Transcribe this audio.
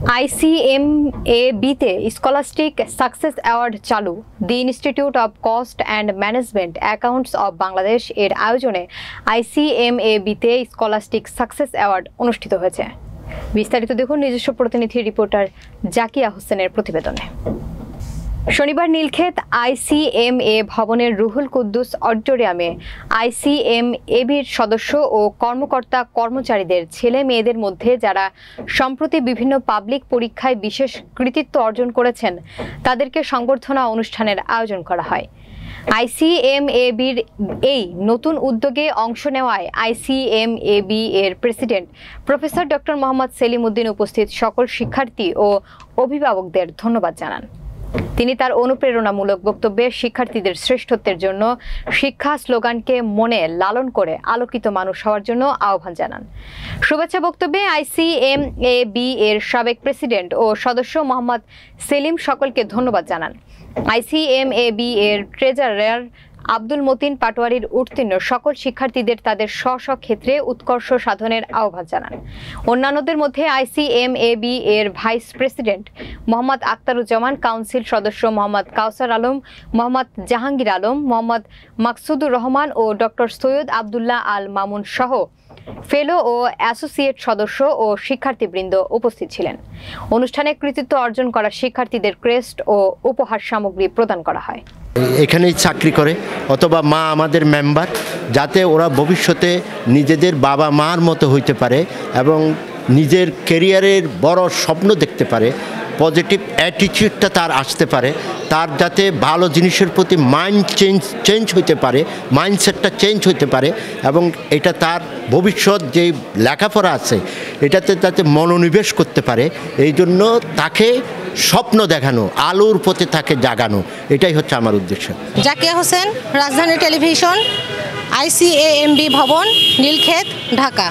ICMAB-তে scholastic success award চালু। দি institute of cost and management accounts of Bangladesh এর আয়োজনে ICMAB-তে scholastic success award অনুষ্ঠিত হয়েছে। বিস্তারিত দেখুন নিজস্ব প্রতিনিধি রিপোর্টার জাকিয়া হোসেনের প্রতিবেদনে। শনিবার নীলক্ষেত ICMA ভবনের রুহুল কুদ্দুস অডিটোরিয়ামে ICMAB-র সদস্য ও কর্মকর্তা কর্মচারীদের ছেলে মেয়েদের মধ্যে যারা সম্প্রতি বিভিন্ন পাবলিক পরীক্ষায় বিশেষ কৃতিত্ব অর্জন করেছেন তাদেরকে সংবর্ধনা অনুষ্ঠানের আয়োজন করা হয়। ICMAB-র এই নতুন উদ্যোগে অংশ নেওয়ায় ICMAB এর president professor doctor Mohammad Selim Uddin উপস্থিত সকল শিক্ষার্থী ও অভিভাবকদের ধন্যবাদ জানান। তিনি তার অনুপ্রেরণামূলক বক্তব্যে শিক্ষার্থীদের শ্রেষ্ঠত্বের জন্য শিক্ষা স্লোগানকে মনে লালন করে আলোকিত মানুষ হওয়ার জন্য আহ্বান জানান। শুভেচ্ছা বক্তব্যে ICMAB এর সাবেক প্রেসিডেন্ট ও সদস্য মোহাম্মদ সেলিম সকলকে ধন্যবাদ জানান। ICMAB এর ট্রেজারার আব্দুল মতিন পাটোয়ারির উত্তীর্ণ সকল শিক্ষার্থীদের তাদের স্ব স্ব ক্ষেত্রে উৎকর্ষ সাধনের আহ্বান জানান। অন্যান্যদের মধ্যে ICMAB এর vice president Mohammad Aktaruzzaman, council সদস্য মোহাম্মদ কাউসার আলম, মোহাম্মদ জাহাঙ্গীর আলম, মোহাম্মদ মাকসুদুর রহমান ও ডক্টর সৈয়দ আবদুল্লাহ আল মামুন সহ ফেলো ও অ্যাসোসিয়েট সদস্য ও শিক্ষার্থীবৃন্দ উপস্থিত ছিলেন। অনুষ্ঠানে কৃতিত্ব অর্জন করা শিক্ষার্থীদের ক্রেস্ট ও উপহার সামগ্রী প্রদান করা হয়। এখানেই চাকরি করে অথবা মা আমাদের মেম্বার, যাতে ওরা ভবিষ্যতে নিজেদের বাবা মার মতো হইতে পারে এবং নিজের ক্যারিয়ারের বড় স্বপ্ন দেখতে পারে, পজিটিভ অ্যাটিটিউডটা তার আসতে পারে, তার যাতে ভালো জিনিসের প্রতি মাইন্ড চেঞ্জ হইতে পারে, মাইন্ডসেটটা চেঞ্জ হইতে পারে এবং এটা তার ভবিষ্যৎ যে লেখাপড়া আছে এটাতে যাতে মনোনিবেশ করতে পারে, এই জন্য তাকে স্বপ্ন দেখানো, আলোর পথে তাকে জাগানো, এটাই হচ্ছে আমার উদ্দেশ্য। জাকিয়া হোসেন, রাজধানী টেলিভিশন, ICMAB ভবন, নীলক্ষেত, ঢাকা।